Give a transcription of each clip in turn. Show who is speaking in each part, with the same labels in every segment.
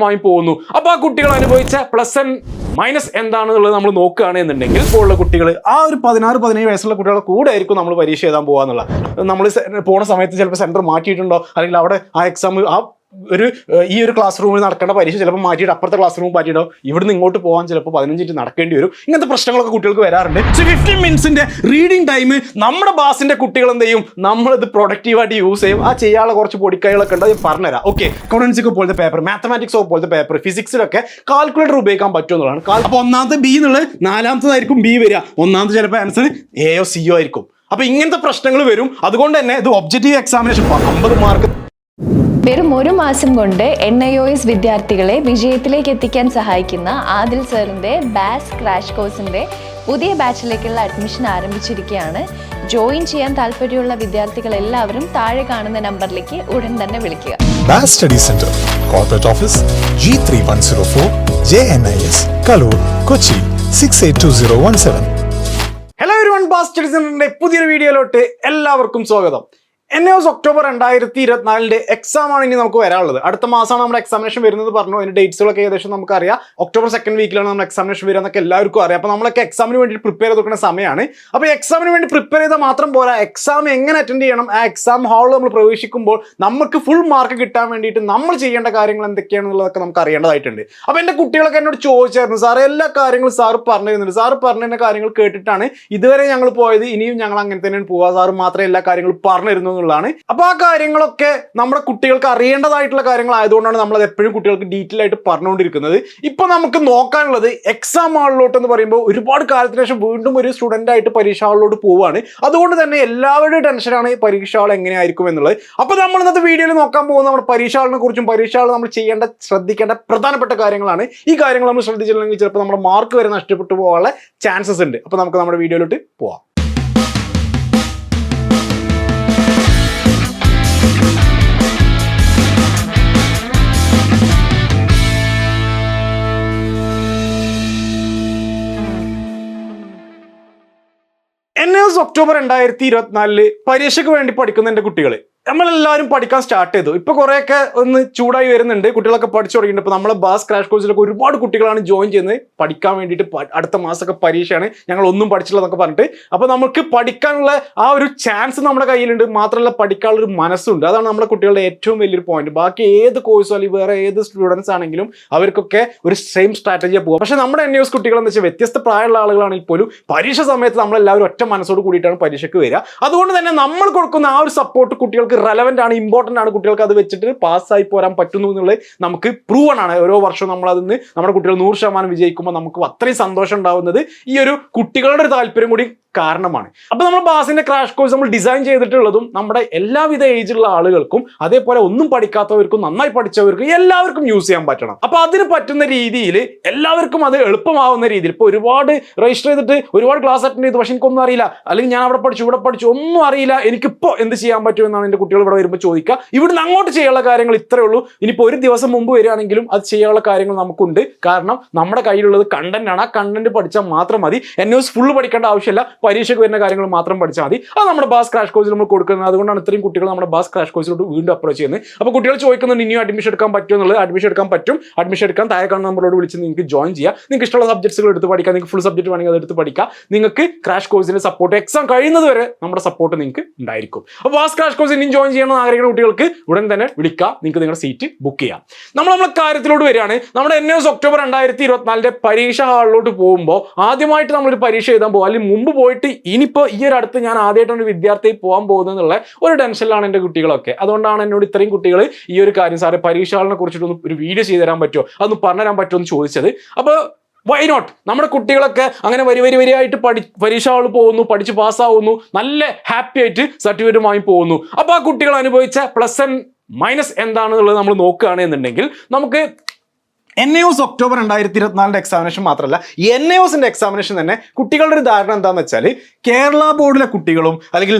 Speaker 1: മായി പോകുന്നു. അപ്പോൾ ആ കുട്ടികൾ അനുഭവിച്ച പ്ലസ് ആൻഡ് മൈനസ് എന്താണെന്നുള്ളത് നമ്മൾ നോക്കുകയാണെന്നുണ്ടെങ്കിൽ ഇപ്പോൾ ഉള്ള കുട്ടികൾ ആ ഒരു 16-17 വയസ്സുള്ള കുട്ടികളുടെ കൂടെ ആയിരിക്കും നമ്മൾ പരീക്ഷ എഴുതാൻ പോകാന്നുള്ള. നമ്മൾ പോണ സമയത്ത് ചിലപ്പോൾ സെൻറ്റർ മാറ്റിയിട്ടുണ്ടോ, അല്ലെങ്കിൽ അവിടെ ആ എക്സാം ഈ ഒരു ക്ലാസ് റൂമിൽ നടക്കേണ്ട പരീക്ഷ ചിലപ്പോൾ മാറ്റിയിട്ട് അപ്പുറത്തെ ക്ലാസ് റൂം മാറ്റിയിട്ടോ ഇവിടുന്ന് ഇങ്ങോട്ട് പോകാൻ ചിലപ്പോൾ 15 മിനിറ്റ് നടക്കേണ്ടി വരും. ഇങ്ങനത്തെ പ്രശ്നങ്ങളൊക്കെ കുട്ടികൾക്ക് വരാറുണ്ട്. സോ 15 മിനിറ്റ്സിന്റെ റീഡിംഗ് ടൈം നമ്മുടെ ബാസിന്റെ കുട്ടികൾ എന്ത് ചെയ്യും, നമ്മളിത് പ്രൊഡക്റ്റീവായിട്ട് യൂസ് ചെയ്യും. ആ ചെയ്യാനുള്ള കുറച്ച് പൊടിക്കൈകളൊക്കെ ഉണ്ട്, അത് പറഞ്ഞുതരാം. ഓക്കെ, അക്കൗണ്ടൻസിക്ക് പോലത്തെ പേപ്പർ, മാത്തമാറ്റിക്സ് പോലത്തെ പേപ്പർ, ഫിസിക്സിലൊക്കെ കാൽക്കുലേറ്റർ ഉപയോഗിക്കാൻ പറ്റുമെന്നുള്ളതാണ്. അപ്പോൾ ഒന്നാമത്തെ ബി എന്നുള്ളത് നാലാമത്തതായിരിക്കും ബി വരിക. ഒന്നാമത്തെ ചിലപ്പോൾ ആൻസർ എയോ സിയോ ആയിരിക്കും. അപ്പോൾ ഇങ്ങനത്തെ പ്രശ്നങ്ങൾ വരും. അതുകൊണ്ട് തന്നെ ഇത് ഒബ്ജക്റ്റീവ് എക്സാമിനേഷൻ 50 മാർക്ക്
Speaker 2: വെറും ഒരു മാസം കൊണ്ട് NIOS വിദ്യാർത്ഥികളെ വിജയത്തിലേക്ക് എത്തിക്കാൻ സഹായിക്കുന്ന ആദിൽ സാറിൻ്റെ ബാസ് ക്രാഷ് കോഴ്സിൻ്റെ പുതിയ ബാച്ചിലേക്കുള്ള അഡ്മിഷൻ ആരംഭിച്ചിരിക്കുകയാണ്. ജോയിൻ ചെയ്യാൻ താല്പര്യമുള്ള വിദ്യാർത്ഥികൾ എല്ലാവരും താഴെ കാണുന്ന നമ്പറിലേക്ക് ഉടൻ തന്നെ വിളിക്കുക.
Speaker 3: Baz study centre, corporate office, G3104, JNIS, Kaloor, Kochi 682017.
Speaker 1: Hello everyone, Baz study സെന്ററിന്റെ പുതിയൊരു വീഡിയോയിലോട്ട് എല്ലാവർക്കും സ്വാഗതം. NIOS ഒക്ടോബർ 2024 എക്സാം ആണ് ഇനി നമുക്ക് വരാനുള്ളത്. അടുത്ത മാസമാണ് നമ്മുടെ എക്സാമിനേഷൻ വരുന്നത് പറഞ്ഞു. അതിന്റെ ഡേറ്റ്സുകളൊക്കെ ഏകദേശം നമുക്കറിയാം. ഒക്ടോബർ 2nd വീക്കിലാണ് നമ്മുടെ എക്സാമിനേഷൻ വരിക എന്നൊക്കെ എല്ലാവർക്കും അറിയാം. അപ്പോൾ നമ്മളൊക്കെ എക്സാമിന് വേണ്ടി പ്രിപ്പയർ ചെയ്ത് നോക്കുന്ന സമയമാണ്. അപ്പോൾ എക്സാമിന് വേണ്ടി പ്രിപ്പയർ ചെയ്താൽ മാത്രം പോരാ, എക്സാം എങ്ങനെ അറ്റൻഡ് ചെയ്യണം, ആ എക്സാം ഹാളിൽ നമ്മൾ പ്രവേശിക്കുമ്പോൾ നമുക്ക് ഫുൾ മാർക്ക് കിട്ടാൻ വേണ്ടിയിട്ട് നമ്മൾ ചെയ്യേണ്ട കാര്യങ്ങൾ എന്തൊക്കെയാണെന്നുള്ളതൊക്കെ നമുക്ക് അറിയേണ്ടതായിട്ടുണ്ട്. അപ്പോൾ എൻ്റെ കുട്ടികളൊക്കെ എന്നോട് ചോദിച്ചായിരുന്നു, സാർ എല്ലാ കാര്യങ്ങളും സാറ് പറഞ്ഞു തരുന്നുണ്ട്, സാറ് പറഞ്ഞ കാര്യങ്ങൾ കേട്ടിട്ടാണ് ഇതുവരെ ഞങ്ങൾ പോയത്, ഇനിയും ഞങ്ങൾ അങ്ങനെ തന്നെയാണ് പോവുക, സാറ് മാത്രമേ എല്ലാ കാര്യങ്ങളും പറഞ്ഞു തരുന്നു എന്നുള്ളതാണ്. അപ്പോൾ ആ കാര്യങ്ങളൊക്കെ നമ്മുടെ കുട്ടികൾക്ക് അറിയേണ്ടതായിട്ടുള്ള കാര്യങ്ങളായതുകൊണ്ടാണ് നമ്മൾ അത് എപ്പോഴും കുട്ടികൾക്ക് ഡീറ്റെയിൽ ആയിട്ട് പറഞ്ഞുകൊണ്ടിരിക്കുന്നത്. ഇപ്പൊ നമുക്ക് നോക്കാനുള്ളത് എക്സാം ഹാളിലോട്ട് എന്ന് പറയുമ്പോൾ ഒരുപാട് കാലത്തിന് ശേഷം വീണ്ടും ഒരു സ്റ്റുഡൻ്റ് ആയിട്ട് പരീക്ഷ ഹാളിലോട്ട് പോവുകയാണ്. അതുകൊണ്ട് തന്നെ എല്ലാവരുടെയും ടെൻഷനാണ് പരീക്ഷ ഹാൾ എങ്ങനെയായിരിക്കും എന്നുള്ളത്. അപ്പോൾ നമ്മൾ ഇന്നത്തെ വീഡിയോയിൽ നോക്കാൻ പോകുന്ന നമ്മുടെ പരീക്ഷ ഹാളിനെ കുറിച്ചും പരീക്ഷ ഹാൾ നമ്മൾ ശ്രദ്ധിക്കേണ്ട പ്രധാനപ്പെട്ട കാര്യങ്ങളാണ്. ഈ കാര്യങ്ങൾ നമ്മൾ ശ്രദ്ധിച്ചില്ലെങ്കിൽ ചിലപ്പോൾ നമ്മുടെ മാർക്ക് വരെ നഷ്ടപ്പെട്ടു പോകാനുള്ള ചാൻസസ് ഉണ്ട്. അപ്പോൾ നമുക്ക് നമ്മുടെ വീഡിയോയിലോട്ട് പോവാം. NIOS ഒക്ടോബർ 2024 പരീക്ഷയ്ക്ക് വേണ്ടി പഠിക്കുന്ന എൻ്റെ കുട്ടികൾ, നമ്മളെല്ലാവരും പഠിക്കാൻ സ്റ്റാർട്ട് ചെയ്തു. ഇപ്പോൾ കുറേയൊക്കെ ഒന്ന് ചൂടായി വരുന്നുണ്ട്, കുട്ടികളൊക്കെ പഠിച്ചു തുടങ്ങിയിട്ടുണ്ട്. ഇപ്പോൾ നമ്മളെ ബാസ് ക്രാഷ് കോഴ്സിലൊക്കെ ഒരുപാട് കുട്ടികളാണ് ജോയിൻ ചെയ്യുന്നത് പഠിക്കാൻ വേണ്ടിയിട്ട്. അടുത്ത മാസമൊക്കെ പരീക്ഷയാണ്, ഞങ്ങൾ ഒന്നും പഠിച്ചില്ല എന്നൊക്കെ പറഞ്ഞിട്ട്. അപ്പോൾ നമുക്ക് പഠിക്കാനുള്ള ആ ഒരു ചാൻസ് നമ്മുടെ കയ്യിലുണ്ട്, മാത്രമല്ല പഠിക്കാനുള്ളൊരു മനസ്സുണ്ട്. അതാണ് നമ്മുടെ കുട്ടികളുടെ ഏറ്റവും വലിയൊരു പോയിന്റ്. ബാക്കി ഏത് കോഴ്സോ അല്ലെങ്കിൽ വേറെ ഏത് സ്റ്റുഡൻസ് ആണെങ്കിലും അവർക്കൊക്കെ ഒരു സെയിം സ്ട്രാറ്റജിയാണ് പോകുക. പക്ഷേ നമ്മുടെ NIOS കുട്ടികൾ എന്ന് വെച്ചാൽ വ്യത്യസ്ത പ്രായമുള്ള ആളുകളാണെങ്കിൽ പോലും പരീക്ഷ സമയത്ത് നമ്മളെല്ലാവരും ഒറ്റ മനസ്സോട് കൂടിയിട്ടാണ് പരീക്ഷയ്ക്ക് വരിക. അതുകൊണ്ട് തന്നെ നമ്മൾ കൊടുക്കുന്ന ആ ഒരു സപ്പോർട്ട് കുട്ടികൾക്ക് റെലവൻ്റ് ആണ്, ഇമ്പോർട്ടൻ്റ് ആണ്. കുട്ടികൾക്ക് അത് വെച്ചിട്ട് പാസ്സായി പോരാൻ പറ്റുന്നു എന്നുള്ളത് നമുക്ക് പ്രൂവൺ ആണ്. ഓരോ വർഷവും നമ്മൾ അതിൽ നിന്ന് നമ്മുടെ കുട്ടികൾ 100% വിജയിക്കുമ്പോൾ നമുക്ക് അത്രയും സന്തോഷം ഉണ്ടാവുന്നത് ഈ ഒരു കുട്ടികളുടെ ഒരു താല്പര്യം കൂടി കാരണമാണ്. അപ്പോൾ നമ്മൾ ബാസിന്റെ ക്രാഷ് കോഴ്സ് നമ്മൾ ഡിസൈൻ ചെയ്തിട്ടുള്ളതും നമ്മുടെ എല്ലാവിധ ഏജിലുള്ള ആളുകൾക്കും അതേപോലെ ഒന്നും പഠിക്കാത്തവർക്കും നന്നായി പഠിച്ചവർക്കും എല്ലാവർക്കും യൂസ് ചെയ്യാൻ പറ്റണം. അപ്പോൾ അതിന് പറ്റുന്ന രീതിയിൽ എല്ലാവർക്കും അത് എളുപ്പമാവുന്ന രീതിയിൽ, ഇപ്പോൾ ഒരുപാട് രജിസ്റ്റർ ചെയ്തിട്ട് ഒരുപാട് ക്ലാസ് അറ്റൻഡ് ചെയ്തു, പക്ഷെ എനിക്കൊന്നും അറിയില്ല, അല്ലെങ്കിൽ ഞാൻ അവിടെ പഠിച്ചു ഇവിടെ പഠിച്ചു ഒന്നും അറിയില്ല, എനിക്കിപ്പോൾ എന്ത് ചെയ്യാൻ പറ്റുമെന്നാണ് എൻ്റെ കുട്ടികൾ ഇവിടെ വരുമ്പോൾ ചോദിക്കുക. ഇവിടുന്ന് അങ്ങോട്ട് ചെയ്യാനുള്ള കാര്യങ്ങൾ ഇത്രയേ ഉള്ളൂ. ഇനിയിപ്പോൾ ഒരു ദിവസം മുമ്പ് വരികയാണെങ്കിലും അത് ചെയ്യാനുള്ള കാര്യങ്ങൾ നമുക്കുണ്ട്. കാരണം നമ്മുടെ കയ്യിലുള്ളത് കണ്ടന്റ് ആണ്. ആ കണ്ടന്റ് പഠിച്ചാൽ മാത്രം മതി. NIOS ഫുള്ള് പഠിക്കേണ്ട ആവശ്യമില്ല, പരീക്ഷയ്ക്ക് വരുന്ന കാര്യങ്ങൾ മാത്രം പഠിച്ചാൽ മതി. അത് നമ്മുടെ ബാസ് ക്രാഷ് കോഴ്സിൽ നമ്മൾ കൊടുക്കുന്നത്. അതുകൊണ്ടാണ് ഇത്രയും കുട്ടികൾ നമ്മുടെ ബാസ് ക്രാഷ് കോഴ്സിലോട്ട് വീണ്ടും അപ്രോച്ച് ചെയ്യുന്നത്. അപ്പോൾ കുട്ടികൾ ചോദിക്കുന്നുണ്ട് ഇനിയും അഡ്മിഷൻ എടുക്കാൻ പറ്റുമോ എന്നുള്ളത്. അഡ്മിഷൻ എടുക്കാൻ പറ്റും. അഡ്മിഷൻ എടുക്കാൻ താഴെ കാണുന്ന നമ്പറോട് വിളിച്ച് നിങ്ങൾക്ക് ജോയിൻ ചെയ്യാം. നിങ്ങൾക്ക് ഇഷ്ടമുള്ള സബ്ജക്ട്സുകൾ എടുത്ത് പഠിക്കാം. നിങ്ങൾക്ക് ഫുൾ സബ്ജക്ട് വേണമെങ്കിൽ അത് എടുത്ത് പഠിക്കാം. നിങ്ങൾക്ക് ക്രാഷ് കോഴ്സിന്റെ സപ്പോർട്ട് എക്സാം കഴിയുന്നത് വരെ നമ്മുടെ സപ്പോർട്ട് നിങ്ങൾക്ക് ഉണ്ടായിരിക്കും. അപ്പോൾ ബാസ് ക്രാഷ് കോഴ്സ് ഇനിയും ജോയിൻ ചെയ്യണമെന്ന് ആഗ്രഹിക്കുന്ന കുട്ടികൾക്ക് ഉടൻ തന്നെ വിളിക്കാം. നിങ്ങൾക്ക് നിങ്ങളുടെ സീറ്റ് ബുക്ക് ചെയ്യാം. നമ്മുടെ കാര്യത്തിലോട്ട് വരികയാണ്. നമ്മുടെ NIOS ഒക്ടോബർ 2024 പരീക്ഷ ഹാളിലോട്ട് പോകുമ്പോൾ ആദ്യമായിട്ട് നമ്മളൊരു പരീക്ഷ എഴുതാൻ പോകും, അല്ലെങ്കിൽ മുമ്പ് പോയിട്ട് ഇനിയിപ്പോൾ ഈ ഒരു അടുത്ത് ഞാൻ ആദ്യമായിട്ടാണ് ഒരു വിദ്യാർത്ഥി പോകാൻ പോകുന്നതെന്നുള്ള ഒരു ടെൻഷനിലാണ് എൻ്റെ കുട്ടികളൊക്കെ. അതുകൊണ്ടാണ് എന്നോട് ഇത്രയും കുട്ടികൾ ഈ ഒരു കാര്യം, സാറേ പരീക്ഷ ഹാളിനെ കുറിച്ചിട്ടൊന്ന് ഒരു വീഡിയോ ചെയ്തു തരാൻ പറ്റുമോ, അതൊന്ന് പറഞ്ഞുതരാൻ പറ്റുമോ എന്ന് ചോദിച്ചത്. അപ്പോൾ വൈ നോട്ട്, നമ്മുടെ കുട്ടികളൊക്കെ അങ്ങനെ വരിയായിട്ട് പരീക്ഷ ഹാളിൽ പോകുന്നു, പഠിച്ച് പാസ്സാവുന്നു, നല്ല ഹാപ്പി ആയിട്ട് സർട്ടിഫിക്കറ്റ് വാങ്ങി പോകുന്നു. അപ്പോൾ ആ കുട്ടികൾ അനുഭവിച്ച പ്ലസ് ആൻഡ് മൈനസ് എന്താണെന്നുള്ളത് നമ്മൾ നോക്കുകയാണെന്നുണ്ടെങ്കിൽ നമുക്ക് NIOS ഒക്ടോബർ 2024 എക്സാമിനേഷൻ മാത്രമല്ല NIOSന്റെ എക്സാമിനേഷൻ തന്നെ കുട്ടികളുടെ ഒരു ധാരണ എന്താണെന്ന് വെച്ചാൽ കേരള ബോർഡിലെ കുട്ടികളും അല്ലെങ്കിൽ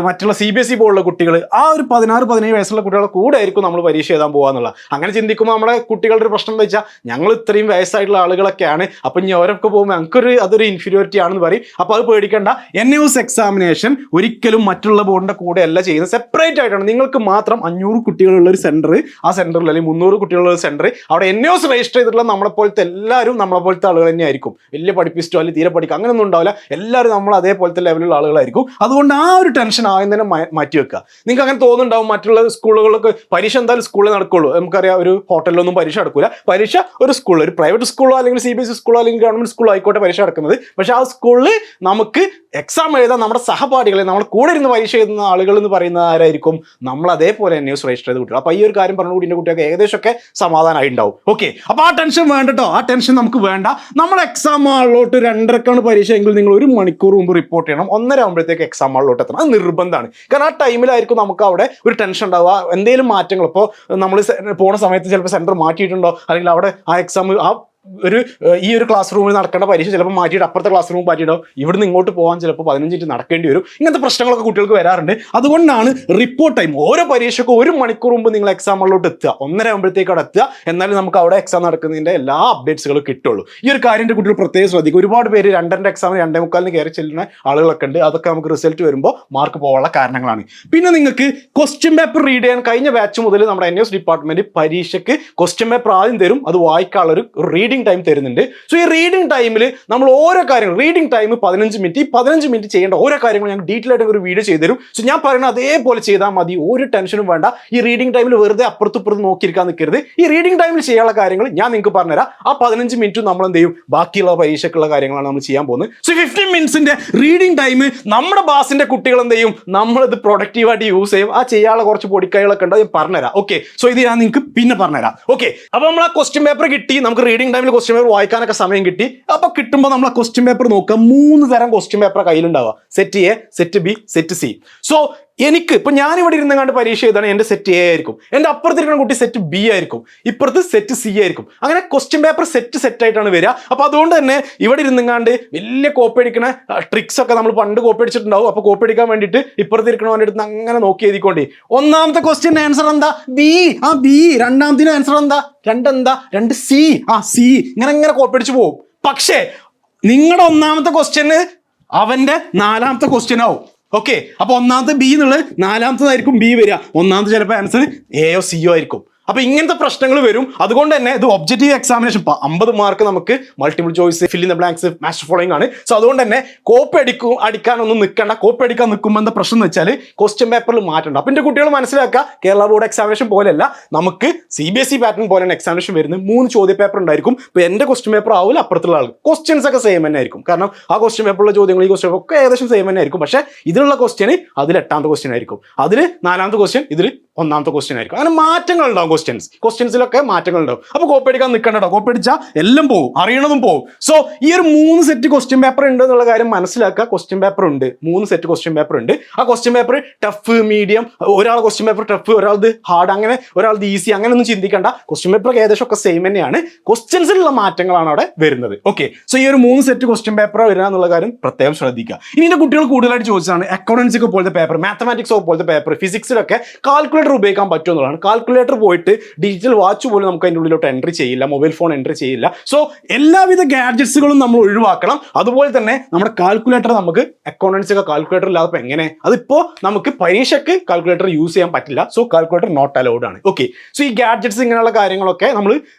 Speaker 1: മറ്റുള്ള CBSE ബോർഡിലെ കുട്ടികൾ ആ ഒരു 16-17 വയസ്സുള്ള കുട്ടികളുടെ കൂടെ ആയിരിക്കും നമ്മൾ പരീക്ഷ എഴുതാൻ പോകാന്നുള്ള. അങ്ങനെ ചിന്തിക്കുമ്പോൾ നമ്മുടെ കുട്ടികളുടെ ഒരു പ്രശ്നം എന്താ വെച്ചാൽ ഞങ്ങൾ ഇത്രയും വയസ്സായിട്ടുള്ള ആളുകളൊക്കെയാണ്, അപ്പം ഇനി അവരൊക്കെ പോകുമ്പോൾ അതൊരു ഇൻഫീരിയോറിറ്റി ആണെന്ന് പറയും. അപ്പോൾ അത് പേടിക്കേണ്ട. NIOS എക്സാമിനേഷൻ ഒരിക്കലും മറ്റുള്ള ബോർഡിന്റെ കൂടെ അല്ല ചെയ്യുന്നത്, സെപ്പറേറ്റ് ആയിട്ടാണ്. നിങ്ങൾക്ക് മാത്രം 500 കുട്ടികളുള്ള ഒരു സെന്റർ, ആ സെന്ററിൽ അല്ലെങ്കിൽ 300 കുട്ടികളുള്ള ഒരു സെന്റർ, അവിടെ NIOS രജിസ്റ്റർ ചെയ്തിട്ടുള്ള നമ്മളെപ്പോലത്തെ എല്ലാവരും നമ്മളെപ്പോലത്തെ ആളുകൾ തന്നെയായിരിക്കും. വലിയ പഠിപ്പിസ്റ്റോ അല്ലെങ്കിൽ തീരെ പഠിക്കുക അങ്ങനെയൊന്നും ഉണ്ടാവില്ല. എല്ലാവരും നമ്മൾ അതേപോലത്തെ ലെവലിലുള്ള ആളുകളായിരിക്കും. അതുകൊണ്ട് ആ ഒരു ടെൻഷൻ ആദ്യം തന്നെ മാറ്റി വെക്കുക. നിങ്ങൾക്ക് അങ്ങനെ തോന്നുന്നുണ്ടാവും മറ്റുള്ള സ്കൂളുകളൊക്കെ പരീക്ഷ എന്തായാലും സ്കൂളിൽ നടക്കുള്ളൂ. നമുക്കറിയാം ഒരു ഹോട്ടലിലൊന്നും പരീക്ഷ നടക്കില്ല. പരീക്ഷ ഒരു സ്കൂളിൽ, ഒരു പ്രൈവറ്റ് സ്കൂളോ അല്ലെങ്കിൽ CBSE സ്കൂളോ അല്ലെങ്കിൽ ഗവൺമെന്റ് സ്കൂളോ ആയിക്കോട്ടെ പരീക്ഷ നടക്കുന്നത്. പക്ഷെ ആ സ്കൂളിൽ നമുക്ക് എക്സാം എഴുതാൻ നമ്മുടെ സഹപാഠികളെ, നമ്മുടെ കൂടെ ഇരുന്ന് പരീക്ഷ എഴുതുന്ന ആളുകൾ എന്ന് പറയുന്ന ആരായിരിക്കും? നമ്മൾ അതേപോലെ NIOS രജിസ്റ്റർ ചെയ്ത് കുട്ടികൾ. അപ്പോൾ ഈ ഒരു കാര്യം പറഞ്ഞുകൂടി എൻ്റെ കുട്ടികൾക്ക് ഏകദേശമൊക്കെ സമാധാനമായി ഉണ്ടാവും. ഓക്കെ, അപ്പോൾ ആ ടെൻഷൻ വേണ്ട കേട്ടോ. ആ ടെൻഷൻ നമുക്ക് വേണ്ട. നമ്മൾ എക്സാം ഹാളിലോട്ട് 2:30 പരീക്ഷ എങ്കിൽ നിങ്ങൾ 1 മണിക്കൂർ മുമ്പ് റിപ്പോർട്ട് ചെയ്യണം. 1:30 ആകുമ്പോഴത്തേക്ക് എക്സാം ഹാളിലോട്ട് എത്തണം. അത് നിർബന്ധമാണ്. കാരണം ആ ടൈമിലായിരിക്കും നമുക്ക് അവിടെ ഒരു ടെൻഷൻ ഉണ്ടാവുക. എന്തെങ്കിലും മാറ്റങ്ങൾ, ഇപ്പോൾ നമ്മൾ പോണ സമയത്ത് ചിലപ്പോൾ സെൻറ്റർ മാറ്റിയിട്ടുണ്ടോ, അല്ലെങ്കിൽ അവിടെ ആ എക്സാം ഈ ഒരു ക്ലാസ് റൂമിൽ നടക്കേണ്ട പരീക്ഷ ചിലപ്പോൾ മാറ്റിയിട്ട് അപ്പുറത്തെ ക്ലാസ് റൂം മാറ്റിയിട്ടോ, ഇവിടുന്ന് ഇങ്ങോട്ട് പോകാൻ ചിലപ്പോൾ 15 മിനിറ്റ് നടക്കേണ്ടി വരും. ഇങ്ങനത്തെ പ്രശ്നങ്ങളൊക്കെ കുട്ടികൾക്ക് വരാറുണ്ട്. അതുകൊണ്ടാണ് റിപ്പോർട്ട് ടൈം ഓരോ പരീക്ഷയ്ക്കും 1 മണിക്കൂർ മുമ്പ് നിങ്ങൾ എക്സാം ഹാളിലോട്ട് എത്തുക. 1:30 ആകുമ്പോഴത്തേക്ക് അവിടെ എത്തുക. എന്നാലും നമുക്ക് അവിടെ എക്സാം നടക്കുന്നതിൻ്റെ എല്ലാ അപ്ഡേറ്റ്സുകളും കിട്ടുള്ളൂ. ഈ ഒരു കാര്യം കുട്ടികൾ പ്രത്യേകം ശ്രദ്ധിക്കും. ഒരുപാട് പേര് 2:30 എക്സാമിന് 2:45 കയറി ചെല്ലുന്ന ആളുകളൊക്കെ ഉണ്ട്. അതൊക്കെ നമുക്ക് റിസൾട്ട് വരുമ്പോൾ മാർക്ക് പോകാനുള്ള കാരണങ്ങളാണ്. പിന്നെ നിങ്ങൾക്ക് ക്വസ്റ്റ്യൻ പേപ്പർ റീഡ് ചെയ്യാൻ കഴിഞ്ഞ ബാച്ച് മുതൽ നമ്മുടെ NIOS ഡിപ്പാർട്ട്മെന്റ് പരീക്ഷയ്ക്ക് ക്വസ്റ്റ്യൻ പേപ്പർ ആദ്യം തരും. അത് വായിക്കാനുള്ള ഒരു റീഡിംഗ് ടൈം തരുന്നുണ്ട്. സോ ഈ റീഡിംഗ് ടൈമിൽ നമ്മൾ ഓരോ കാര്യങ്ങൾ, റീഡിംഗ് ടൈം 15 മിനിറ്റ്, ഈ 15 മിനിറ്റ് ചെയ്യേണ്ട ഓരോ കാര്യങ്ങളും ഞാൻ ഡീറ്റെയിൽ ആയിട്ട് ഒരു വീഡിയോ ചെയ്തു തരും. സോ ഞാൻ പറയുന്നത് അതേപോലെ ചെയ്താൽ മതി. ഒരു ടെൻഷനും വേണ്ട. ഈ റീഡിംഗ് ടൈമിൽ വെറുതെ അപ്പുറത്തും നോക്കിയിരിക്കാൻ നിൽക്കരുത്. ഈ റീഡിംഗ് ടൈമിൽ ചെയ്യാനുള്ള കാര്യങ്ങൾ ഞാൻ നിങ്ങൾക്ക് പറഞ്ഞുതരാം. ആ 15 മിനിറ്റ് നമ്മൾ എന്ത് ചെയ്യും, ബാക്കിയുള്ള പരീക്ഷയ്ക്കുള്ള കാര്യങ്ങളാണ് നമ്മൾ ചെയ്യാൻ പോകുന്നത്. സോ 15 മിനിറ്റ്സിന്റെ റീഡിംഗ് ടൈം നമ്മുടെ ബാസിന്റെ കുട്ടികൾ എന്ത് ചെയ്യും, നമ്മളത് പ്രൊഡക്റ്റീവായിട്ട് യൂസ് ചെയ്യും. ആ ചെയ്യാനുള്ള കുറച്ച് പൊടിക്കൈകളൊക്കെ ഉണ്ട്, ഞാൻ പറഞ്ഞുതരാം. ഓക്കെ, സോ ഇത് ഞാൻ നിങ്ങൾക്ക് പിന്നെ പറഞ്ഞുതരാം. ഓക്കെ, അപ്പോൾ നമ്മൾ ആ ക്വസ്റ്റ്യൻ പേപ്പർ കിട്ടി. നമുക്ക് റീഡിംഗ് ടൈമിൽ ക്വസ്റ്റ്യൻ പേപ്പർ വായിക്കാനൊക്കെ സമയം കിട്ടി. അപ്പോൾ കിട്ടുമ്പോൾ നമ്മൾ ആ ക്വസ്റ്റ്യൻ പേപ്പർ നോക്കുക. 3 തരം ക്വസ്റ്റ്യൻ പേപ്പർ കയ്യിലുണ്ടാവുക. Set A, set B, set C. So എനിക്ക് ഇപ്പം ഞാനിവിടെ ഇരുന്നങ്ങാണ്ട് പരീക്ഷ ചെയ്താണ് എൻ്റെ സെറ്റ് A ആയിരിക്കും. എൻ്റെ അപ്പുറത്തിരിക്കുന്ന കുട്ടി സെറ്റ് B ആയിരിക്കും. ഇപ്പുറത്ത് സെറ്റ് C ആയിരിക്കും. അങ്ങനെ ക്വസ്റ്റ്യൻ പേപ്പർ സെറ്റ് ആയിട്ടാണ് വരിക. അപ്പോൾ അതുകൊണ്ട് തന്നെ ഇവിടെ ഇരുന്നങ്ങാണ്ട് വലിയ കോപ്പി അടിക്കുന്ന ട്രിക്സ് ഒക്കെ നമ്മൾ പണ്ട് കോപ്പി അടിച്ചിട്ടുണ്ടാവും. അപ്പോൾ കോപ്പി അടിക്കാൻ വേണ്ടിയിട്ട് ഇപ്പുറത്തിരിക്കണവൻ്റെ അടുത്ത് അങ്ങനെ നോക്കി എഴുതിക്കൊണ്ടേ. ഒന്നാമത്തെ ക്വസ്റ്റ്യൻ ആൻസർ എന്താ? B. ആ B. രണ്ടാമത്തിന് ആൻസർ എന്താ? 2 C. ആ C. ഇങ്ങനെ കോപ്പി അടിച്ച് പോകും. പക്ഷേ നിങ്ങളുടെ ഒന്നാമത്തെ ക്വസ്റ്റ്യന് അവൻ്റെ 4ാമത്തെ ക്വസ്റ്റ്യൻ ആവും. ഓക്കെ, അപ്പോൾ ഒന്നാമത്തെ B എന്നുള്ളത് 4ാമത്തതായിരിക്കും B വരിക. ഒന്നാമത്തെ ചിലപ്പോൾ ആൻസർ Aയോ Cയോ ആയിരിക്കും. അപ്പോൾ ഇങ്ങനത്തെ പ്രശ്നങ്ങൾ വരും. അതുകൊണ്ട് തന്നെ ഇത് ഒബ്ജക്റ്റീവ് എക്സാമിനേഷൻ 50 മാർക്ക് നമുക്ക് multiple choice, fill in the blanks, master following ആണ്. സോ അതുകൊണ്ട് തന്നെ കോപ്പി അടിക്കാനൊന്നും നിൽക്കണ്ട. കോപ്പി അടിക്കാൻ നിൽക്കുമ്പോൾ എന്താ പ്രശ്നം എന്ന് വെച്ചാൽ ക്വസ്റ്റ്യൻ പേപ്പറിൽ മാറ്റണ്ട. അപ്പോൾ എൻ്റെ കുട്ടികൾ മനസ്സിലാക്കുക, കേരള ബോർഡ് എക്സാമിനേഷൻ പോലെയല്ല, നമുക്ക് CBSE പാറ്റേൺ പോലെയാണ് എക്സാമിനേഷൻ വരുന്നത്. 3 ചോദ്യ പേപ്പർ ഉണ്ടായിരിക്കും. ഇപ്പോൾ എൻ്റെ ക്വസ്റ്റ്യൻ പേപ്പർ ആവില്ല, അപ്പുറത്തുള്ള ആൾ ക്വസ്റ്റ്യൻസ് ഒക്കെ സെയിം തന്നെ ആയിരിക്കും. കാരണം ആ ക്വസ്റ്റ്യൻ പേപ്പറിലുള്ള ചോദ്യങ്ങൾ ഈ ക്വസ്റ്റ്യൻ പേപ്പർ ഒക്കെ ഏകദേശം സെയിം തന്നെ ആയിരിക്കും. പക്ഷേ ഇതിലുള്ള ക്വസ്റ്റ്യൻ അതിൽ 8ാമത്തെ ക്വസ്റ്റ്യൻ ആയിരിക്കും, അതിൽ 4ാമത്തെ ക്വസ്റ്റ്യൻ ഇതിൽ 1ാമത്തെ ക്വസ്റ്റ്യൻ ആയിരിക്കും. അങ്ങനെ മാറ്റങ്ങൾ ഉണ്ടാവും. ക്വസ്റ്റ്യൻസിലൊക്കെ മാറ്റങ്ങൾ ഉണ്ടാവും. അപ്പോൾ കോപ്പി അടിക്കാൻ നിൽക്കണ്ടോ. കോപ്പി അടിച്ചാൽ എല്ലാം പോകും, അറിയണതും പോകും. സോ ഈ ഒരു 3 സെറ്റ് ക്വസ്റ്റ്യൻ പേപ്പർ ഉണ്ട് എന്നുള്ള കാര്യം മനസ്സിലാക്കുക. ക്വസ്റ്റ്യൻ പേപ്പർ ഉണ്ട്, 3 സെറ്റ് ക്വസ്റ്റ്യൻ പേപ്പർ ഉണ്ട്. ആ ക്വസ്റ്റ്യൻ പേപ്പർ ടഫ്, മീഡിയം, ഒരാൾ ക്വസ്റ്റ്യൻ പേപ്പർ ടഫ്, ഒരാളത് ഹാർഡ്, അങ്ങനെ ഒരാളത് ഈസി, അങ്ങനെയൊന്നും ചിന്തിക്കേണ്ട. ക്വസ്റ്റ്യൻ പേപ്പർ ഏകദേശം ഒക്കെ സെയിം തന്നെയാണ്. ക്വസ്റ്റ്യൻസിലുള്ള മാറ്റങ്ങളാണ് അവിടെ വരുന്നത്. ഓക്കെ, സോ ഈ ഒരു 3 സെറ്റ് ക്വസ്റ്റ്യൻ പേപ്പർ വരിക എന്നുള്ള കാര്യം പ്രത്യേകം ശ്രദ്ധിക്കുക. ഇനി എൻ്റെ കുട്ടികൾ കൂടുതലായിട്ട് ചോദിച്ചതാണ് അക്കൗണ്ടൻസി ഒക്കെ പോലത്തെ പേപ്പർ, മാത്തമാറ്റിക്സ് ഒക്കെ പോലത്തെ പേപ്പർ, ഫിസിക്സിലൊക്കെ കാൽക്കുലേറ്റർ ഉപയോഗിക്കാൻ പറ്റും എന്നുള്ളതാണ്. കാൽക്കുലേറ്റർ പോയിട്ട് ഡിജിറ്റൽ വാച്ച് പോലും നമുക്ക് അതിൻ്റെ ഉള്ളിലോട്ട് എൻട്രി ചെയ്യില്ല, മൊബൈൽ ഫോൺ എൻട്രി ചെയ്യില്ല. സോ എല്ലാവിധ ഗാഡ്ജറ്റ്സുകളും നമ്മൾ ഒഴിവാക്കണം. അതുപോലെ തന്നെ നമ്മുടെ കാൽക്കുലേറ്റർ, നമുക്ക് അക്കൗണ്ടൻസി ഒക്കെ കാൽക്കുലേറ്റർ ഇല്ലാതെ എങ്ങനെ, അതിപ്പോൾ നമുക്ക് പരീക്ഷയ്ക്ക് കാൽക്കുലേറ്റർ യൂസ് ചെയ്യാൻ പറ്റില്ല. സോ കാൽക്കുലേറ്റർ നോട്ട് അലൗഡ് ആണ്. ഓക്കെ, സോ ഈ ഗാഡ്ജറ്റ്സ് ഇങ്ങനെയുള്ള കാര്യങ്ങളൊക്കെ നമ്മൾ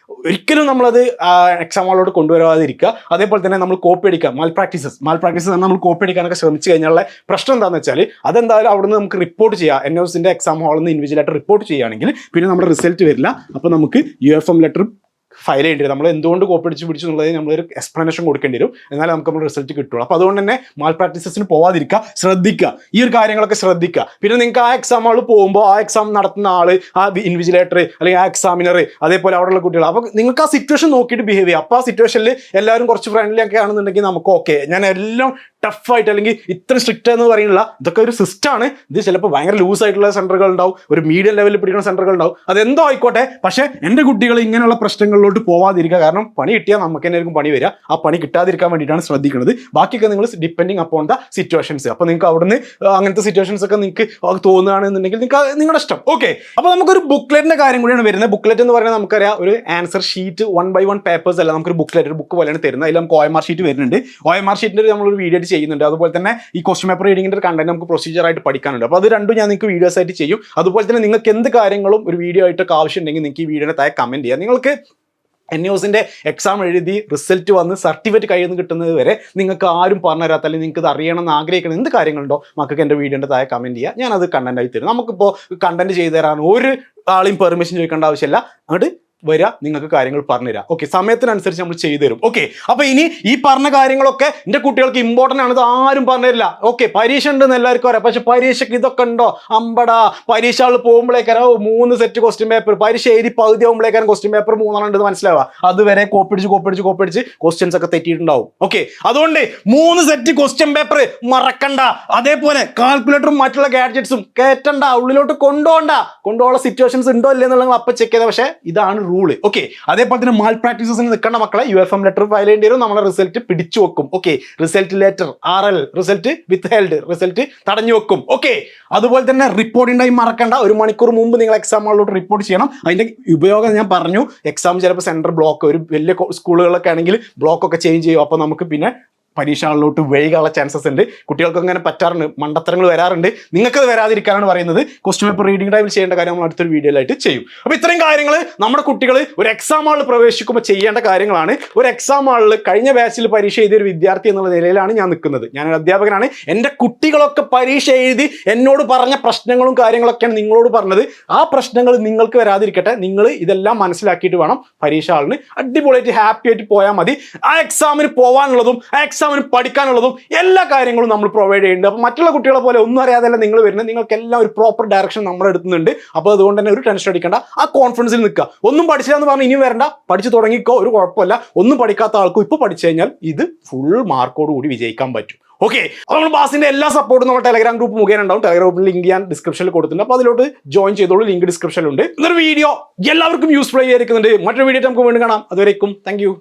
Speaker 1: ഒരിക്കലും നമ്മളത് എക്സാം ഹാളിലോട്ട് കൊണ്ടുവരാതിരിക്കുക. അതേപോലെ തന്നെ നമ്മൾ കോപ്പി അടിക്കുക, മാൽ പ്രാക്ടീസസ് നമ്മൾ കോപ്പി അടിക്കാനൊക്കെ ശ്രമിച്ചു കഴിഞ്ഞാൽ പ്രശ്നം എന്താണെന്ന് വെച്ചാൽ അതെന്തായാലും അവിടെ നിന്ന് നമുക്ക് റിപ്പോർട്ട് ചെയ്യാം. NIOSന്റെ എക്സാം ഹാളിൽ നിന്ന് ഇൻഡിവിജ്വലായിട്ട് റിപ്പോർട്ട് ചെയ്യുകയാണെങ്കിൽ പിന്നെ നമ്മുടെ റിസൾട്ട് വരില്ല. അപ്പോൾ നമുക്ക് UFM ലെറ്റർ ഫയൽ ചെയ്യേണ്ടി വരും. നമ്മൾ എന്തുകൊണ്ട് കോപ്പി അടിച്ച് പിടിച്ചു എന്നുള്ളത് നമ്മളൊരു എക്സ്പ്ലനേഷൻ കൊടുക്കേണ്ടി വരും. എന്നാലും നമുക്ക് നമ്മൾ റിസൾട്ട് കിട്ടുള്ളൂ. അപ്പോൾ അതുകൊണ്ട് തന്നെ മാൽ പ്രാക്ടീസസിന് പോവാതിരിക്കുക, ശ്രദ്ധിക്കുക. ഈ ഒരു കാര്യങ്ങളൊക്കെ ശ്രദ്ധിക്കുക. പിന്നെ നിങ്ങൾക്ക് ആ എക്സാം ഹാളിൽ പോകുമ്പോൾ ആ എക്സാം നടത്തുന്ന ആൾ, ആ ഇൻവിജിലേറ്റർ അല്ലെങ്കിൽ ആ എക്സാമിനർ, അതേപോലെ അവിടെയുള്ള കുട്ടികൾ, അപ്പോൾ നിങ്ങൾക്ക് ആ സിറ്റുവേഷൻ നോക്കിയിട്ട് ബിഹേവ് ചെയ്യുക. അപ്പോൾ ആ സിറ്റുവേഷനിൽ എല്ലാവരും കുറച്ച് ഫ്രണ്ട്ലി ഒക്കെ ആണെന്നുണ്ടെങ്കിൽ നമുക്ക് ഓക്കെ, ഞാൻ എല്ലാം ടഫായിട്ട് അല്ലെങ്കിൽ ഇത്ര സ്ട്രിക്റ്റ് എന്ന് പറയുന്നില്ല, ഇതൊക്കെ ഒരു സിസ്റ്റമാണ്. ഇത് ചിലപ്പോൾ ഭയങ്കര ലൂസ് ആയിട്ടുള്ള സെന്ററുകൾ ഉണ്ടാവും, ഒരു മീഡിയം ലെവലിൽ പിടിക്കുന്ന സെന്ററുകൾ ഉണ്ടാവും, അതെന്തോ ആയിക്കോട്ടെ. പക്ഷേ എൻ്റെ കുട്ടികൾ ഇങ്ങനെയുള്ള പ്രശ്നങ്ങളിലോട്ട് പോവാതിരിക്കുക. കാരണം പണി കിട്ടിയാൽ നമുക്ക് തന്നെ പണി വരിക, ആ പണി കിട്ടാതിരിക്കാൻ വേണ്ടിയിട്ടാണ് ശ്രദ്ധിക്കുന്നത്. ബാക്കിയൊക്കെ നിങ്ങൾ ഡിപ്പെൻഡിങ് അപ്പോൺ ദ സിറ്റുവേഷൻസ്. അപ്പോൾ നിങ്ങൾക്ക് അവിടുന്ന് അങ്ങനത്തെ സിറ്റുവേഷൻസ് ഒക്കെ നിങ്ങൾക്ക് തോന്നുകയാണെന്നുണ്ടെങ്കിൽ നിങ്ങൾക്ക് നിങ്ങളുടെ ഇഷ്ടം. ഓക്കെ, അപ്പോൾ നമുക്കൊരു ബുക്ക്ലെറ്റിന്റെ കാര്യം കൂടിയാണ് വരുന്നത്. ബുക്ക്ലെറ്റ് എന്ന് പറയുന്നത് നമുക്കറിയാം ഒരു ആൻസർ ഷീറ്റ് 1 by 1 പേപ്പേഴ്സ് അല്ല, നമുക്കൊരു ബുക്ക്ലെറ്റ് ഒരു ബുക്ക് പോലെയാണ് തരുന്നത്. അതിൽ നമുക്ക് OMR ഷീറ്റ് വരുന്നുണ്ട്. OMR ഷീറ്റിന്റെ നമ്മളൊരു വീഡിയോ ആയിട്ട് ചെയ്യുന്നുണ്ട്. അതുപോലെ തന്നെ ഈ ക്വസ്റ്റ്യൻ പേപ്പർ റീഡിങ്ങിന്റെ കണ്ടന്റ് നമുക്ക് പ്രൊസീജിയർ ആയിട്ട് പഠിക്കാനുണ്ട്. അപ്പോൾ അത് രണ്ടും ഞാൻ നിങ്ങൾക്ക് വീഡിയോസ് ആയിട്ട് ചെയ്യും. അതുപോലെ തന്നെ നിങ്ങൾക്ക് എന്ത് കാര്യങ്ങളും ഒരു വീഡിയോ ആയിട്ടൊക്കെ ആവശ്യമുണ്ടെങ്കിൽ നിങ്ങൾക്ക് ഈ വീഡിയോയുടെ താഴെ കമന്റ് ചെയ്യാം. നിങ്ങൾക്ക് NIOSന്റെ എക്സാം എഴുതി റിസൾട്ട് വന്ന് സർട്ടിഫിക്കറ്റ് കയ്യിൽ നിന്ന് കിട്ടുന്നത് വരെ നിങ്ങൾക്ക് ആരും പറഞ്ഞു തരാത്ത അല്ലെങ്കിൽ നിങ്ങൾക്ക് ഇത് അറിയണമെന്ന് ആഗ്രഹിക്കണം എന്ത് കാര്യങ്ങളുണ്ടോ മക്കൾക്ക് എൻ്റെ വീഡിയോൻ്റെ താഴെ കമൻറ്റ് ചെയ്യുക, ഞാനത് കണ്ടന്റ് ആയി തരും. നമുക്കിപ്പോൾ കണ്ടന്റ് ചെയ്തു തരാൻ ഒരു ആളെയും പെർമിഷൻ ചോദിക്കേണ്ട ആവശ്യമില്ല. അങ്ങോട്ട് വരിക, നിങ്ങൾക്ക് കാര്യങ്ങൾ പറഞ്ഞുതരാം. ഓക്കെ, സമയത്തിനനുസരിച്ച് നമ്മൾ ചെയ്തു തരും. ഓക്കെ, അപ്പോൾ ഇനി ഈ പറഞ്ഞ കാര്യങ്ങളൊക്കെ എൻ്റെ കുട്ടികൾക്ക് ഇമ്പോർട്ടൻ്റ് ആണ്, ഇത് ആരും പറഞ്ഞുതരില്ല. ഓക്കെ, പരീക്ഷ ഉണ്ടെന്ന് എല്ലാവർക്കും അറിയാം, പക്ഷെ പരീക്ഷയ്ക്ക് ഇതൊക്കെ ഉണ്ടോ? അമ്പടാ, പരീക്ഷകൾ പോകുമ്പോഴേക്കാരോ 3 സെറ്റ് ക്വസ്റ്റ്യൻ പേപ്പർ, പരീക്ഷ എഴുതി പകുതി ആകുമ്പോഴേക്കാരും ക്വസ്റ്റ്യൻ പേപ്പർ 3 ഉണ്ടെന്ന് മനസ്സിലാവുക. അതുവരെ കോപ്പിടിച്ച് ക്വസ്റ്റ്യൻസ് ഒക്കെ തെറ്റിയിട്ടുണ്ടാവും. ഓക്കെ, അതുകൊണ്ട് 3 സെറ്റ് ക്വസ്റ്റ്യൻ പേപ്പർ മറക്കണ്ട. അതേപോലെ കാൽക്കുലേറ്ററും മറ്റുള്ള ഗാഡ്ജറ്റ്സും കയറ്റണ്ട, ഉള്ളിലോട്ട് കൊണ്ടുപോകാനുള്ള സിറ്റുവേഷൻസ് ഉണ്ടോ ഇല്ലെന്ന് നിങ്ങൾ അപ്പം ചെക്ക് ചെയ്താൽ. പക്ഷേ ഇതാണ് റൂള്. ഓക്കെ, അതേപോലെ തന്നെ മാൽ പ്രാക്ടീസസിന് നിൽക്കേണ്ട മക്കളെ UFM ലെറ്റർ ഫയൽ ചെയ്യേണ്ടി വരും. നമ്മളെ റിസൾട്ട് പിടിച്ചു വെക്കും. Okay, result letter RL, result withheld, result തടഞ്ഞു വെക്കും. ഓക്കെ, അതുപോലെ തന്നെ റിപ്പോർട്ടിംഗ് ടൈം മറക്കണ്ട. 1 മണിക്കൂർ മുമ്പ് നിങ്ങൾ എക്സാം ഹാളിലോട്ട് റിപ്പോർട്ട് ചെയ്യണം. അതിന്റെ ഉപയോഗം ഞാൻ പറഞ്ഞു. എക്സാം ചിലപ്പോൾ സെന്റർ ബ്ലോക്ക്, ഒരു വലിയ സ്കൂളുകളൊക്കെ ആണെങ്കിൽ ബ്ലോക്കൊക്കെ ചേഞ്ച് ചെയ്യും. അപ്പോൾ നമുക്ക് പിന്നെ പരീക്ഷകളിലോട്ട് വൈകാനുള്ള ചാൻസസ് ഉണ്ട്. കുട്ടികൾക്ക് അങ്ങനെ പറ്റാറുണ്ട്, മണ്ടത്തരങ്ങൾ വരാറുണ്ട്. നിങ്ങൾക്കത് വരാതിരിക്കാനാണ് പറയുന്നത്. ക്വസ്റ്റ്യൻ പേപ്പർ റീഡിംഗ് ടൈമിൽ ചെയ്യേണ്ട കാര്യം നമ്മൾ അടുത്തൊരു വീഡിയോയിലായിട്ട് ചെയ്യും. അപ്പോൾ ഇത്രയും കാര്യങ്ങൾ നമ്മുടെ കുട്ടികൾ ഒരു എക്സാം ഹാളിൽ പ്രവേശിക്കുമ്പോൾ ചെയ്യേണ്ട കാര്യങ്ങളാണ്. ഒരു എക്സാം ഹാളിൽ കഴിഞ്ഞ ബാച്ചിൽ പരീക്ഷ എഴുതിയ ഒരു വിദ്യാർത്ഥി എന്നുള്ള നിലയിലാണ് ഞാൻ നിൽക്കുന്നത്. ഞാനൊരു അധ്യാപകനാണ്. എൻ്റെ കുട്ടികളൊക്കെ പരീക്ഷ എഴുതി എന്നോട് പറഞ്ഞ പ്രശ്നങ്ങളും കാര്യങ്ങളൊക്കെയാണ് നിങ്ങളോട് പറഞ്ഞത്. ആ പ്രശ്നങ്ങൾ നിങ്ങൾക്ക് വരാതിരിക്കട്ടെ. നിങ്ങൾ ഇതെല്ലാം മനസ്സിലാക്കിയിട്ട് വേണം പരീക്ഷ ഹാളിന് അടിപൊളിയായിട്ട് ഹാപ്പി ആയിട്ട് പോയാൽ മതി. ആ എക്സാമിന് പോകാനുള്ളതും ആ എക്സാമിന് പഠിക്കാനുള്ളതും എല്ലാ കാര്യങ്ങളും നമ്മൾ പ്രൊവൈഡ് ചെയ്യുന്നുണ്ട്. അപ്പോൾ മറ്റുള്ള കുട്ടികളെ പോലെ ഒന്നും അറിയാതെയല്ല നിങ്ങൾ വരുന്നത്. നിങ്ങൾക്കെല്ലാം ഒരു പ്രോപ്പർ ഡയറക്ഷൻ നമ്മൾ എടുക്കുന്നുണ്ട്. അപ്പോൾ അതുകൊണ്ട് തന്നെ ഒരു ടെൻഷൻ അടിക്കേണ്ട, ആ കോൺഫിഡൻസിൽ നിൽക്കുക. ഒന്നും പഠിച്ചില്ല എന്ന് പറഞ്ഞാൽ ഇനി വരണ്ട, പഠിച്ചു തുടങ്ങിക്കോ, ഒരു കുഴപ്പമില്ല. ഒന്നും പഠിക്കാത്ത ആൾക്കും ഇപ്പോൾ പഠിച്ചു കഴിഞ്ഞാൽ ഇത് ഫുൾ മാർക്കോട് കൂടി വിജയിക്കാൻ പറ്റും. ഓക്കെ, അപ്പോൾ നമ്മൾ ബാസിന്റെ എല്ലാ സപ്പോർട്ടും നമ്മൾ ടെലഗ്രാം ഗ്രൂപ്പ് മുഖേന ഉണ്ടാവും. ടെലഗ്രാം ഗ്രൂപ്പിൽ ലിങ്ക് ഞാൻ ഡിസ്ക്രിപ്ഷനിൽ കൊടുത്തിട്ടുണ്ട്. അപ്പോൾ അതിലോട്ട് ജോയിൻ ചെയ്തോളൂ, ലിങ്ക് ഡിസ്ക്രിപ്ഷനിലുണ്ട്. ഇതൊരു വീഡിയോ എല്ലാവർക്കും യൂസ്ഫുൾ ആയിരിക്കുന്നുണ്ട്. മറ്റൊരു വീഡിയോ നമുക്ക് വീണ്ടും കാണാം. അതുവരേക്കും താങ്ക് യു.